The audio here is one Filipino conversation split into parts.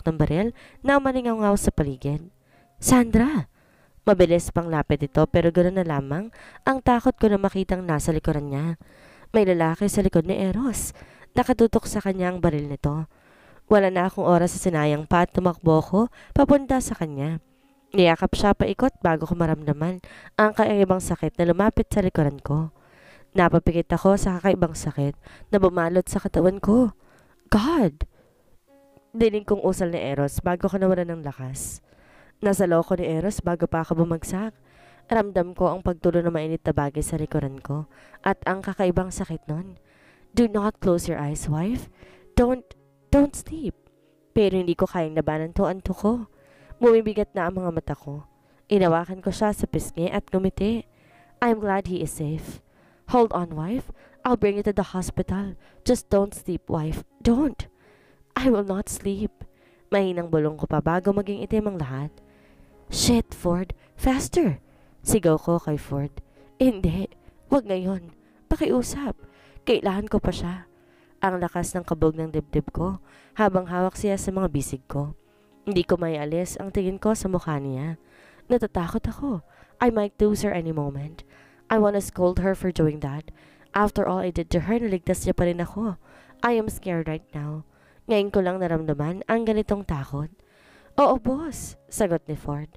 ng baril na umalingaw sa paligid. Sandra! Mabilis pang lapit ito pero ganoon na lamang ang takot ko na makitang nasa likuran niya. May lalaki sa likod ni Eros. Nakatutok sa kanya ang baril nito. Wala na akong oras sa sinayang pa at tumakbo ko papunta sa kanya. Niyakap siya paikot bago ko maramdaman ang kakaibang sakit na lumapit sa likuran ko. Napapikit ako sa kakaibang sakit na bumalot sa katawan ko. God! Dinig kong usal ni Eros bago ko nawalan ng lakas. Nasa loko ni Eros bago pa ako bumagsak. Ramdam ko ang pagtulo ng mainit na bagay sa likuran ko at ang kakaibang sakit nun. Do not close your eyes, wife. Don't sleep. Pero hindi ko kayang labanan to anto ko. Bumibigat na ang mga mata ko. Inawakan ko siya sa pisngi at ngumiti. I'm glad he is safe. Hold on, wife. I'll bring you to the hospital. Just don't sleep, wife. Don't. I will not sleep. Mahinang bulong ko pa bago maging itim ang lahat. Shit, Ford. Faster. Sigaw ko kay Ford. Hindi. Wag ngayon. Pakiusap. Kailangan ko pa siya. Ang lakas ng kabog ng dibdib ko habang hawak siya sa mga bisig ko. Hindi ko may alis ang tingin ko sa mukha niya. Natatakot ako. I might lose her any moment. I wanna scold her for doing that. After all I did to her, naligtas niya pa rin ako. I am scared right now. Ngayon ko lang naramdaman ang ganitong takot. Oo, boss, sagot ni Ford.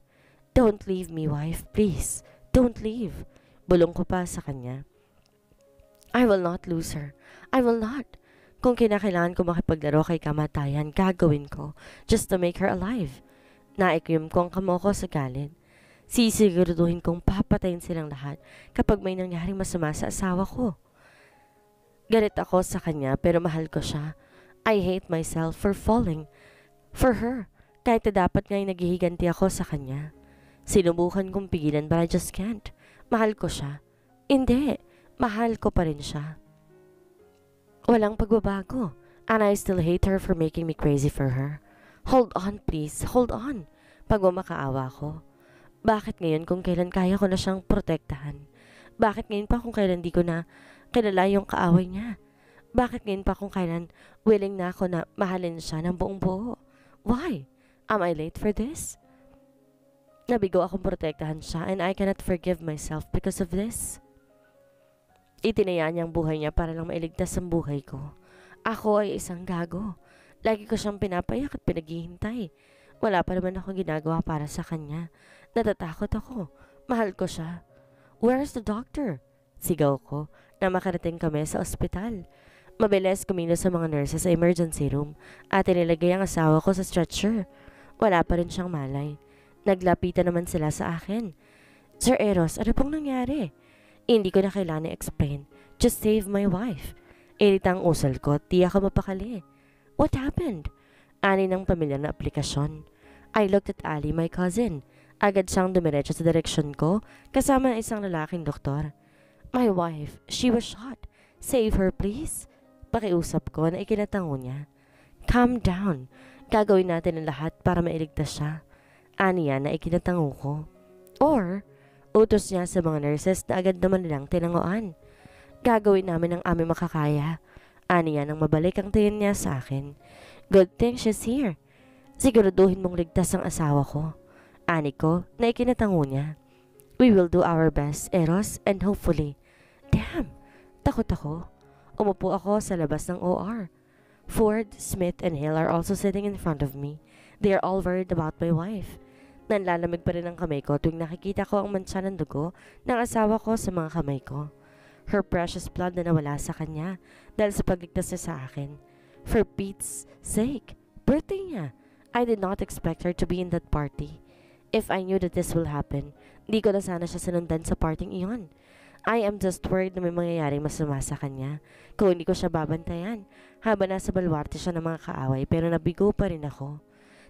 Don't leave me, wife, please. Don't leave. Bulong ko pa sa kanya. I will not lose her. I will not. Kung kinakailangan ko makipaglaro kay kamatayan, gagawin ko just to make her alive. Naikwim ko ang kamo ko sa galit. Sisiguraduhin kong papatayin silang lahat kapag may nangyaring masama sa asawa ko. Galit ako sa kanya pero mahal ko siya. I hate myself for falling for her. Kahit na dapat nga'y naghihiganti ako sa kanya. Sinubukan kong pigilan but I just can't. Mahal ko siya. Hindi. Mahal ko pa rin siya. Walang pagbabago. And I still hate her for making me crazy for her. Hold on, please. Hold on. Pagmamakaawa ko. Bakit ngayon kung kailan kaya ko na siyang protektahan? Bakit ngayon pa kung kailan di ko na kilala yung kaaway niya? Bakit ngayon pa kung kailan willing na ako na mahalin siya ng buong buo? Why? Am I late for this? Nabigo akong protektahan siya and I cannot forgive myself because of this. Itinaya niya ang buhay niya para lang mailigtas ang buhay ko. Ako ay isang gago. Lagi ko siyang pinapayak at pinaghihintay. Wala pa naman akong ginagawa para sa kanya. Natatakot ako. Mahal ko siya. Where's the doctor? Sigaw ko na makarating kami sa ospital. Mabilis kumilos sa mga nurses sa emergency room at inilagay ang asawa ko sa stretcher. Wala pa rin siyang malay. Naglapitan naman sila sa akin. Sir Eros, ano pong nangyari? Hindi ko na kailangan i-explain. Just save my wife. Iritang usal ko, di ako mapakali. What happened? Ani ng pamilyar na aplikasyon. I looked at Ali, my cousin. Agad siyang dumiretso sa direksyon ko kasama ng isang lalaking doktor. My wife, she was shot. Save her, please. Pakiusap ko na ikinatango niya. Calm down. Gagawin natin ang lahat para mailigtas siya. Aniya na ikinatango ko. Or, utos niya sa mga nurses na agad naman nilang tinangoan. Gagawin namin ang aming makakaya. Aniya nang mabalik ang tingin niya sa akin. Good thing she's here. Siguraduhin mong ligtas ang asawa ko. Ani ko na ikinatango niya. We will do our best, Eros, and hopefully. Damn! Takot ako. Umupo ako sa labas ng OR. Ford, Smith, and Hill are also sitting in front of me. They are all worried about my wife. Nanlalamig pa rin ang kamay ko tuwing nakikita ko ang mantsa ng dugo ng asawa ko sa mga kamay ko. Her precious blood na nawala sa kanya dahil sa pagligtas niya sa akin. For Pete's sake, birthday niya. I did not expect her to be in that party. If I knew that this will happen, di ko na sana siya sinundan sa parting iyon. I am just worried na may mangyayaring masama sa kanya kung hindi ko siya babantayan habang nasa balwarte siya ng mga kaaway pero nabigo pa rin ako.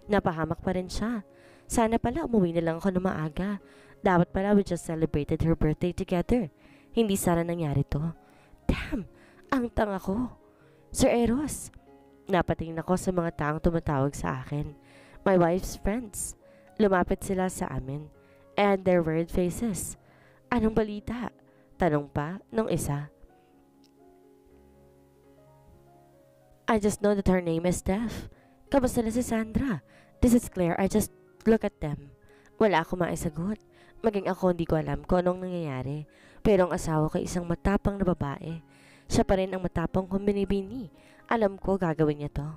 Napahamak pa rin siya. Sana pala umuwi na lang ako na maaga. Dapat pala we just celebrated her birthday together. Hindi sana nangyari to. Damn! Ang tanga ko. Sir Eros. Napatingin ako sa mga taong tumatawag sa akin. My wife's friends. Lumapit sila sa amin. And their worried faces. Anong balita? Tanong pa nung isa. I just know that her name is Steph. Kamusta na si Sandra? This is Claire. I just look at them. Wala akong maisagot. Maging ako hindi ko alam kung anong nangyayari. Pero ang asawa ko isang matapang na babae. Siya pa rin ang matapang kong binibini. Alam ko gagawin niya to.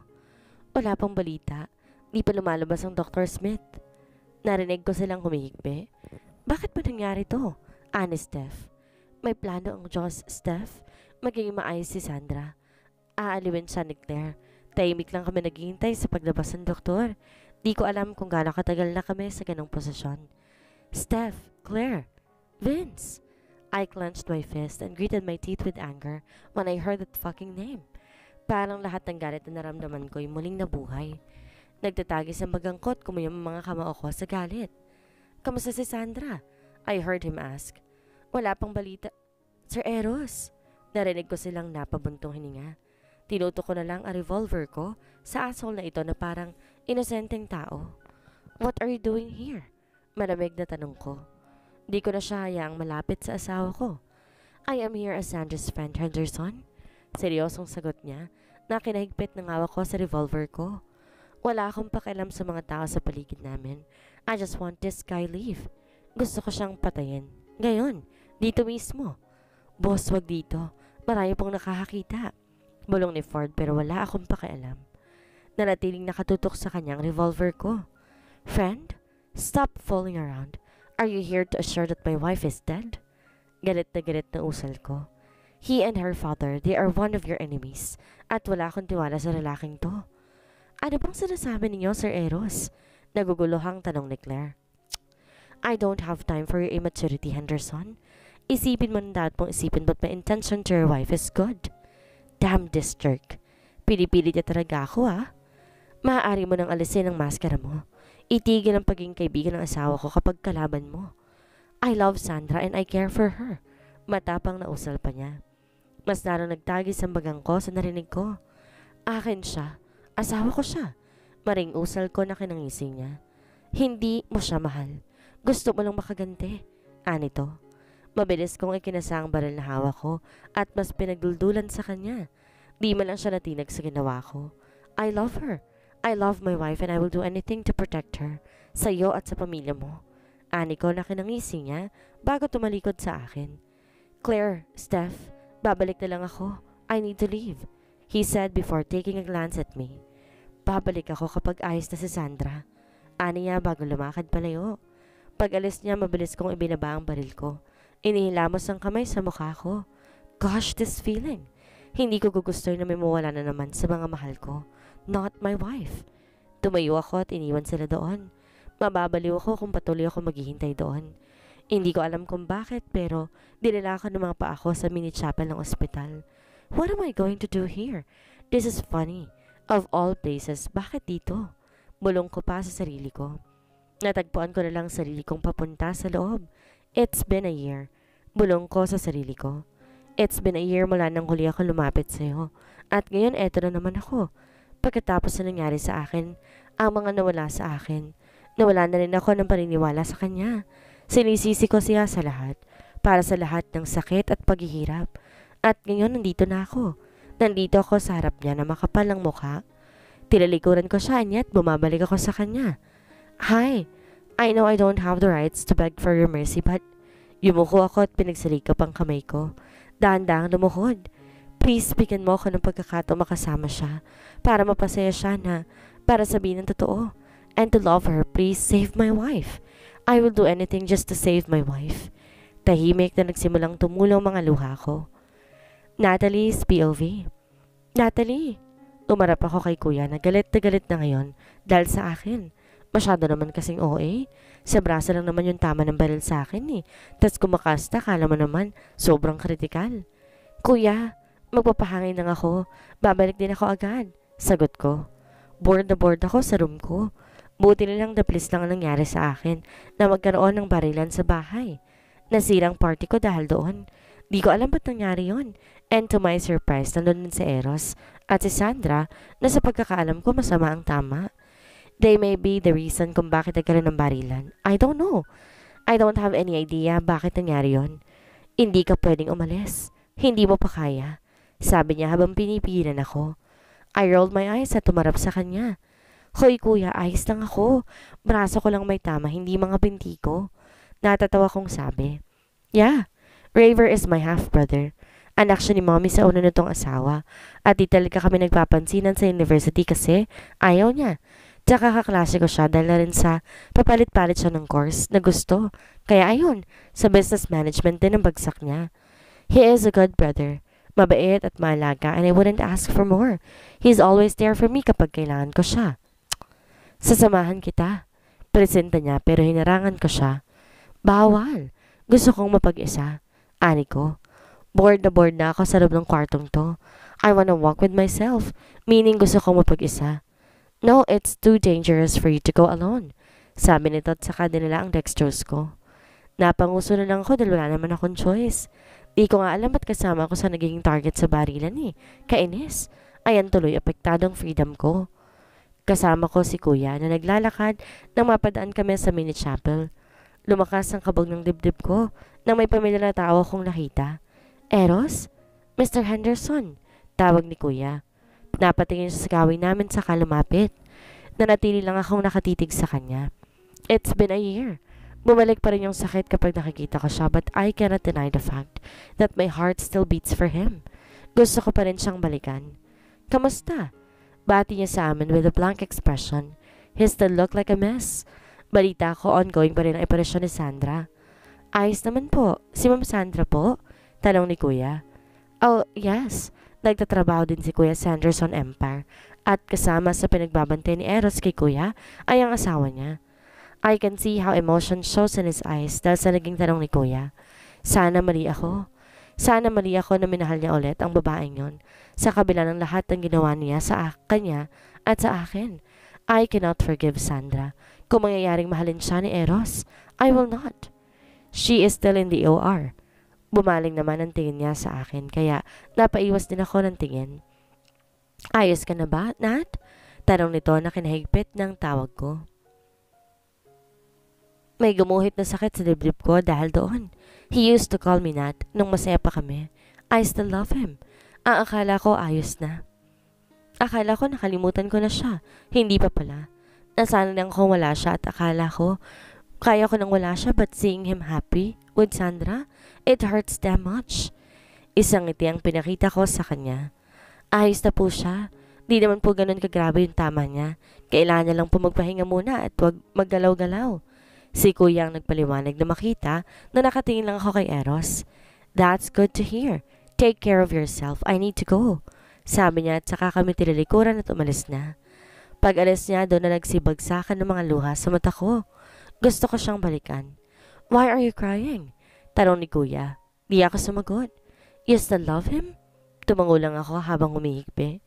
Wala pang balita. Di pa lumalabas ang Dr. Smith. Narinig ko silang humihigbe. Bakit ba nangyari to? Ani Steph. May plano ang Diyos, Steph. Magiging maayos si Sandra. Aaliwin siya ni Claire. Tahimik lang kami naghihintay sa paglabas ng doktor. Di ko alam kung gaano katagal na kami sa ganong posisyon. Steph, Claire, Vince. I clenched my fist and gritted my teeth with anger when I heard that fucking name. Parang lahat ng galit na naramdaman ko ay muling nabuhay. Nagtatagis ang bagangkot kumuyam ang mga kamao ko sa galit. Kamusta si Sandra? I heard him ask. Wala pang balita. Sir Eros. Narinig ko silang napabuntong hininga. Tinutok ko na lang ang revolver ko sa asshole na ito na parang inosenteng tao. What are you doing here? Malamig na tanong ko. Di ko na siya hayaang malapit sa asawa ko. I am here as Sandra's friend, Henderson. Seryosong sagot niya na kinahigpit ng hawak ko sa revolver ko. Wala akong pakialam sa mga tao sa paligid namin. I just want this guy leave. Gusto ko siyang patayin. Ngayon, dito mismo. Boss, wag dito. Marami pong nakakakita. Bulong ni Ford pero wala akong pakialam. Nanatiling nakatutok sa kanyang revolver ko. Friend, stop fooling around. Are you here to assure that my wife is dead? Galit na usal ko. He and her father, they are one of your enemies. At wala akong tiwala sa lalaking to. Ano bang sinasabi ninyo, Sir Eros? Naguguluhang tanong ni Claire. I don't have time for your immaturity, Henderson. Isipin mo na dapat mong isipin but my intention to your wife is good. Damn this jerk. Pinipilit niya talaga ako Maaari mo nang alisin ang maskara mo. Itigil ang pagiging kaibigan ng asawa ko kapag kalaban mo. I love Sandra and I care for her. Matapang na usal pa niya. Mas lalo nagtagis ang bagang ko sa narinig ko. Akin siya. Asawa ko siya. Maring usal ko na kinangising niya. Hindi mo siya mahal. Gusto mo lang makaganti. Anito. Mabilis kong ikinasa ang baril na hawak ko at mas pinagduldulan sa kanya. Di man lang siya natinag sa ginawa ko. I love her. I love my wife and I will do anything to protect her. Sa iyo at sa pamilya mo. Ani ko na kinangising niya bago tumalikod sa akin. Claire, Steph, babalik na lang ako. I need to leave. He said before taking a glance at me. Babalik ako kapag ayos na si Sandra. Ani niya bago lumakad palayo. Pag alis niya mabilis kong ibinaba ang baril ko. Inihilamos ang kamay sa mukha ko. Gosh, this feeling. Hindi ko gugustoy na may mawala na naman sa mga mahal ko. Not my wife. Tumayo ako at iniwan sila doon. Mababaliw ako kung patuloy ako maghihintay doon. Hindi ko alam kung bakit pero dinala ko ng mga paa ko sa mini chapel ng ospital. What am I going to do here? This is funny. Of all places, bakit dito? Bulong ko pa sa sarili ko. Natagpuan ko na lang sarili kong papunta sa loob. It's been a year. Bulong ko sa sarili ko. It's been a year mula nang huli ako lumapit sa'yo. At ngayon eto na naman ako. Pagkatapos na nangyari sa akin, ang mga nawala sa akin, nawala na rin ako ng paniniwala sa kanya. Sinisisi ko siya sa lahat, para sa lahat ng sakit at paghihirap. At ngayon nandito na ako. Nandito ako sa harap niya na makapal ang mukha. Tilalikuran ko siya at bumabalik ako sa kanya. Hi, I know I don't have the rights to beg for your mercy but yumuko ako at pinagsalikap ang kamay ko. Dahan-dahang lumuhod. Please, bigyan mo ako ng pagkakataon makasama siya para mapasaya siya na para sabihin ng totoo. And to love her, please save my wife. I will do anything just to save my wife. Tahimik na nagsimulang tumulong mga luha ko. Natalie's POV. Natalie, umarap ako kay kuya na galit na ngayon dahil sa akin. Masyado naman kasing OA. Sa braso lang naman yung tama ng baril sa akin Tas kumakasta, kala mo naman, sobrang kritikal. Kuya, magpapahangin lang ako. Babalik din ako agad. Sagot ko. Bored na bored ako sa room ko. Buti na lang naplis lang ang nangyari sa akin na magkaroon ng barilan sa bahay. Nasirang party ko dahil doon. Di ko alam ba't nangyari yon. And to my surprise, nandun si Eros at si Sandra na sa pagkakaalam ko masama ang tama. They may be the reason kung bakit nagkaroon ng barilan. I don't know. I don't have any idea bakit nangyari yon. Hindi ka pwedeng umalis. Hindi mo pa kaya. Sabi niya habang pinipigilan ako. I rolled my eyes at tumarap sa kanya. Hoy kuya, ayos lang ako. Braso ko lang may tama, hindi mga binti ko. Natatawa kong sabi. Yeah, Raver is my half-brother. Anak siya ni mommy sa una nitong asawa. At di talaga kami nagpapansinan sa university kasi ayaw niya. Tsaka kaklase ko siya dahil na rin sa papalit-palit siya ng course na gusto. Kaya ayun, sa business management din ang bagsak niya. He is a good brother. Mabait at maalaga and I wouldn't ask for more. He's always there for me kapag kailangan ko siya. Sasamahan kita. Presenta niya pero hinarangan ko siya. Bawal. Gusto kong mapag-isa. Ani ko. Bored na ako sa loob ng kwartong to. I wanna walk with myself. Meaning gusto kong mapag-isa. No, it's too dangerous for you to go alone. Sabi nito at saka dinala ang dextrose ko. Napanguso na lang ako dahil wala naman akong choice. Di ko nga alam at kasama ko sa naging target sa barilan eh. Kainis. Ayan tuloy apektadong freedom ko. Kasama ko si kuya na naglalakad nang mapadaan kami sa mini chapel. Lumakas ang kabog ng dibdib ko nang may pamilya na tao akong nakita. Eros? Mr. Henderson, tawag ni kuya. Napatingin siya sa gawin namin sa kalumapit. Nanatili lang akong nakatitig sa kanya. It's been a year. Bumalik pa rin yung sakit kapag nakikita ko siya but I cannot deny the fact that my heart still beats for him. Gusto ko pa rin siyang balikan. Kamusta? Bati niya sa amin with a blank expression. He still looked like a mess. Balita ko ongoing pa rin ang operasyon ni Sandra. Ayos naman po. Si Ma'am Sandra po? Tanong ni Kuya. Oh, yes. Nagtatrabaho din si Kuya Sanderson Empire at kasama sa pinagbabantay ni Eros kay Kuya ay ang asawa niya. I can see how emotion shows in his eyes dahil sa naging tanong ni Kuya. Sana mali ako. Sana mali ako na minahal niya ulit ang babaeng yon sa kabila ng lahat ng ginawa niya sa kanya at sa akin. I cannot forgive Sandra. Kung mangyayaring mahalin siya ni Eros, I will not. She is still in the OR. Bumaling naman ang tingin niya sa akin kaya napaiwas din ako ng tingin. Ayos ka na ba, Nat? Tanong nito na kinahigpit ng tawag ko. May gumuhit na sakit sa dibdib ko dahil doon. He used to call me Nat nung masaya pa kami. I still love him. Ang akala ko ayos na. Akala ko nakalimutan ko na siya. Hindi pa pala. Nasana lang kung wala siya at akala ko kaya ko nang wala siya but seeing him happy with Sandra, it hurts damn much. Isang ngiti ang pinakita ko sa kanya. Ayos na po siya. Di naman po ganun kagrabe yung tama niya. Kailangan niya lang po magpahinga muna at wag maggalaw-galaw. Si Kuya ang nagpaliwanag na makita na nakatingin lang ako kay Eros. That's good to hear. Take care of yourself. I need to go. Sabi niya at saka kami tililikuran at umalis na. Pag alis niya, doon na nagsibagsakan ng mga luha sa mata ko. Gusto ko siyang balikan. Why are you crying? Tanong ni Kuya. Di ako sumagot. You still love him? Tumango lang ako habang humihigpi.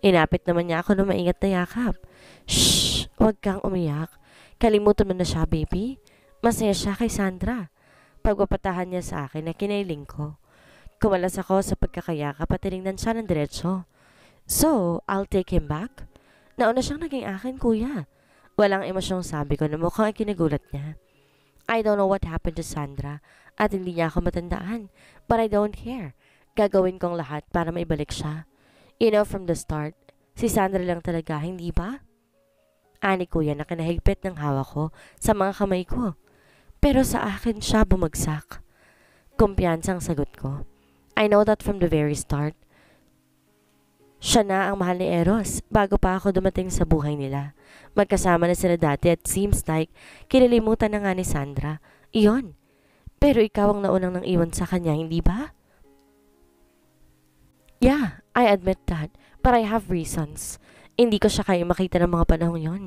Inapit naman niya ako ng maingat na yakap. Shh! Huwag kang umiyak. Kalimutan mo na siya, baby. Masaya siya kay Sandra. Pagpapatahan niya sa akin na kinailing ko. Kumalas ako sa pagkakayakap at tinignan siya ng diretso. So, I'll take him back? Nauna siyang naging akin, kuya. Walang emosyong sabi ko na mukhang kinagulat niya. I don't know what happened to Sandra at hindi niya ako matandaan. But I don't care. Gagawin kong lahat para maibalik siya. You know from the start, si Sandra lang talaga, hindi ba? Ani kuya na kinahigpit ng hawak ko sa mga kamay ko. Pero sa akin siya bumagsak. Kumpiyansang sagot ko. I know that from the very start. Siya na ang mahal ni Eros bago pa ako dumating sa buhay nila. Magkasama na sila dati at seems like kinalimutan na nga ni Sandra. Iyon. Pero ikaw ang naunang nang iwan sa kanya, hindi ba? Yeah, I admit that. But I have reasons. Hindi ko siya kaya makita ng mga panahong yon.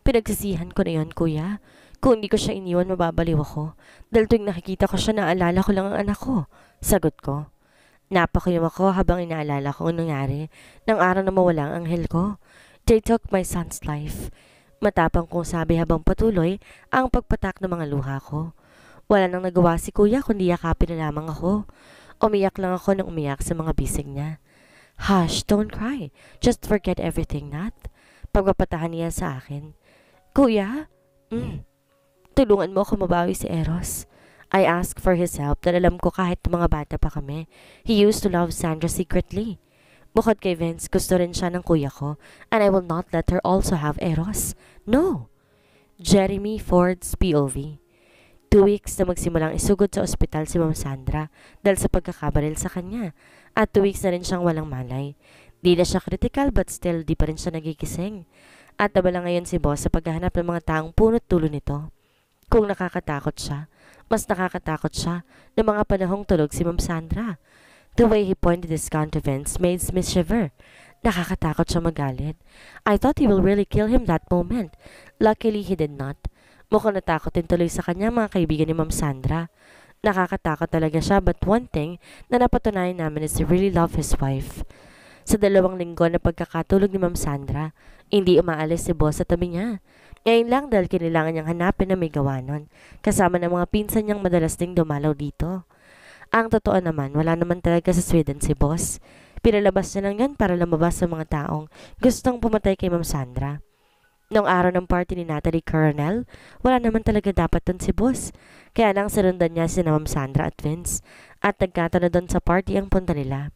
Pinagsisihan ko na yon, kuya. Kung hindi ko siya iniwan, mababaliw ako. Dahil tuwing nakikita ko siya, naalala ko lang ang anak ko. Sagot ko. Napakuyom ako habang inaalala ko ang nangyari ng araw na mawala ang anghel ko. They took my son's life. Matapang kong sabi habang patuloy ang pagpatak ng mga luha ko. Wala nang nagawa si kuya kundi yakapin na lamang ako. Umiyak lang ako nang umiyak sa mga bisig niya. Hush, don't cry. Just forget everything, Nat. Pagpapatahan niya sa akin. Kuya? Tulungan mo ako mabawi si Eros. I asked for his help dahil alam ko kahit mga bata pa kami, he used to love Sandra secretly. Bukod kay Vince, gusto rin siya ng kuya ko, and I will not let her also have Eros. No! Jeremy Ford's POV. 2 weeks na magsimulang isugod sa ospital si Ma'am Sandra dahil sa pagkakabaril sa kanya, at 2 weeks na rin siyang walang malay. Di na siya critical but still di pa rin siya nagigising. At abala ngayon si boss sa paghahanap ng mga taong punot tulo nito. Kung nakakatakot siya, mas nakakatakot siya ng mga panahong tulog si Ma'am Sandra. The way he pointed his gun to Vince made me shiver. Nakakatakot siya magalit. I thought he will really kill him that moment. Luckily, he did not. Mukhang natakot din tuloy sa kanya mga kaibigan ni Ma'am Sandra. Nakakatakot talaga siya, but one thing na napatunayan namin is he really loved his wife. Sa 2 linggo na pagkakatulog ni Ma'am Sandra, hindi umaalis si boss sa tabi niya. Ngayon lang dahil kailangan niyang hanapin na may gawa nun, kasama ng mga pinsan niyang madalas ding dumalaw dito. Ang totoo naman, wala naman talaga sa Sweden si boss. Pinalabas niya lang yun para lumabas sa mga taong gustong pumatay kay Ma'am Sandra. Noong araw ng party ni Natalie Coronel, wala naman talaga dapat dun si boss. Kaya lang sinundan niya si Ma'am Sandra at Vince, at nagkataon na dun sa party ang punta nila.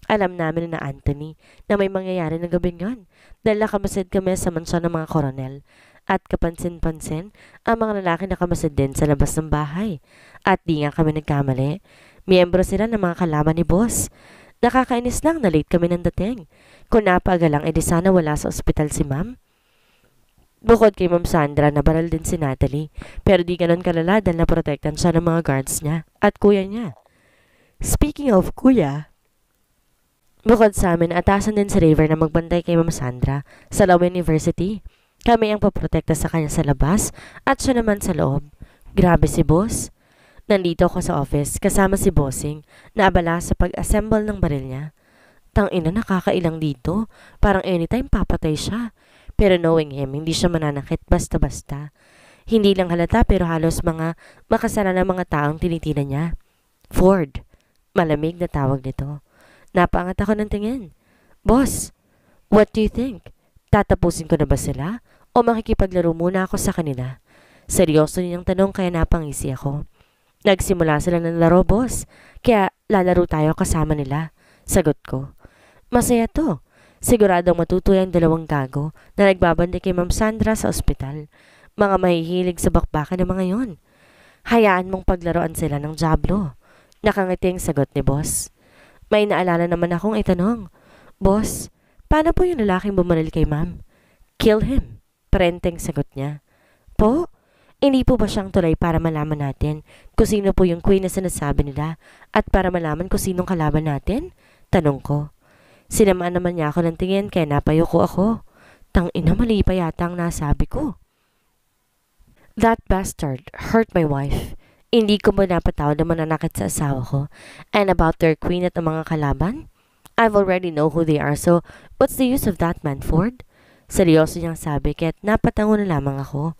Alam namin na Anthony na may mangyayari ng gabing yun dahil nakamasid kami sa mansyon ng mga koronel. At kapansin-pansin, ang mga lalaki nakamasid din sa labas ng bahay. At di nga kami nagkamali. Miyembro sila ng mga kalaban ni boss. Nakakainis lang na late kami ng dating. Kung napaaga lang, edi sana wala sa ospital si ma'am. Bukod kay Ma'am Sandra, nabaral din si Natalie. Pero di ganun kalala dahil naprotektan siya ng mga guards niya at kuya niya. Speaking of kuya, bukod sa amin, atasan din si Raver na magbantay kay Ma'am Sandra sa Law University. Kami ang paprotekta sa kanya sa labas at siya naman sa loob. Grabe si boss. Nandito ako sa office kasama si Bossing na abala sa pag-assemble ng baril niya. Tangina, nakakailang dito. Parang anytime papatay siya. Pero knowing him, hindi siya mananakit basta-basta. Hindi lang halata pero halos mga makasara na mga taong tinitinan niya. Ford. Malamig na tawag nito. Napaangat ako ng tingin. Boss, what do you think? Tatapusin ko na ba sila? O makikipaglaro muna ako sa kanila? Seryoso niyang tanong kaya napangisi ako. Nagsimula sila ng laro, boss. Kaya lalaro tayo kasama nila. Sagot ko. Masaya to. Siguradong matutuwa ang 2 gago na nagbabandi kay Ma'am Sandra sa ospital. Mga mahihilig sa bakbakan ng mga yon. Hayaan mong paglaruan sila ng Diablo. Nakangiti ang sagot ni boss. May naalala naman akong itanong. Boss, paano po yung lalaking bumaril kay ma'am? Kill him. Parenteng sagot niya. Po? Hindi po ba siyang tulay para malaman natin kung sino po yung queen na sinasabi nila at para malaman kung sinong kalaban natin? Tanong ko. Sinamaan naman niya ako ng tingin kaya napayuko ako. Tangina, mali pa yata ang nasabi ko. That bastard hurt my wife. Hindi ko ba napatawad na mananakit sa asawa ko? And about their queen at ang mga kalaban? I've already know who they are, so what's the use of that man, Ford? Seryoso niyang sabi, kaya't napatango na lamang ako.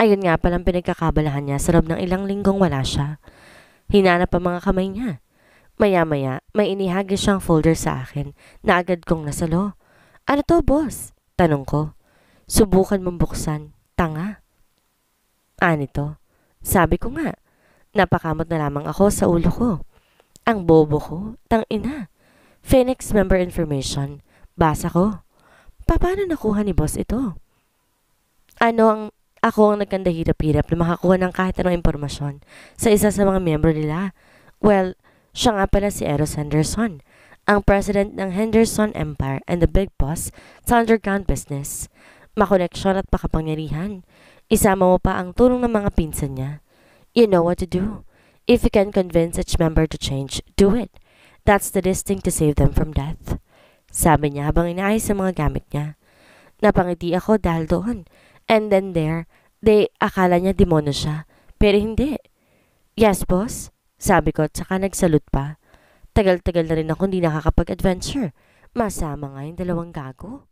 Ayun nga palang pinagkakabalahan niya sa loob ng ilang linggong wala siya. Hinanap ang mga kamay niya. Maya-maya, may inihagis siyang folder sa akin na agad kong nasalo. Ano to, boss? Tanong ko. Subukan mong buksan. Tanga. Anito? Sabi ko nga. Napakamot na lamang ako sa ulo ko. Ang bobo ko. Tangina. Phoenix member information. Basa ko. Paano nakuha ni boss ito? Ako ang nagkandahirap-hirap na makakuha ng kahit anong impormasyon sa isa sa mga miyembro nila. Well, siya nga pala si Eros Henderson, ang president ng Henderson Empire and the big boss sa underground business. Makoneksyon at makapangyarihan. Isama mo pa ang tulong ng mga pinsan niya. You know what to do. If you can convince each member to change, do it. That's the distinct to save them from death. Sabi niya habang inaayos ang mga gamit niya. Napangiti ako dahil doon. And then there, akala niya demonyo siya. Pero hindi. Yes, boss. Sabi ko at saka nagsalute pa. Tagal-tagal na rin ako hindi nakakapag-adventure. Masama nga yung 2 gago.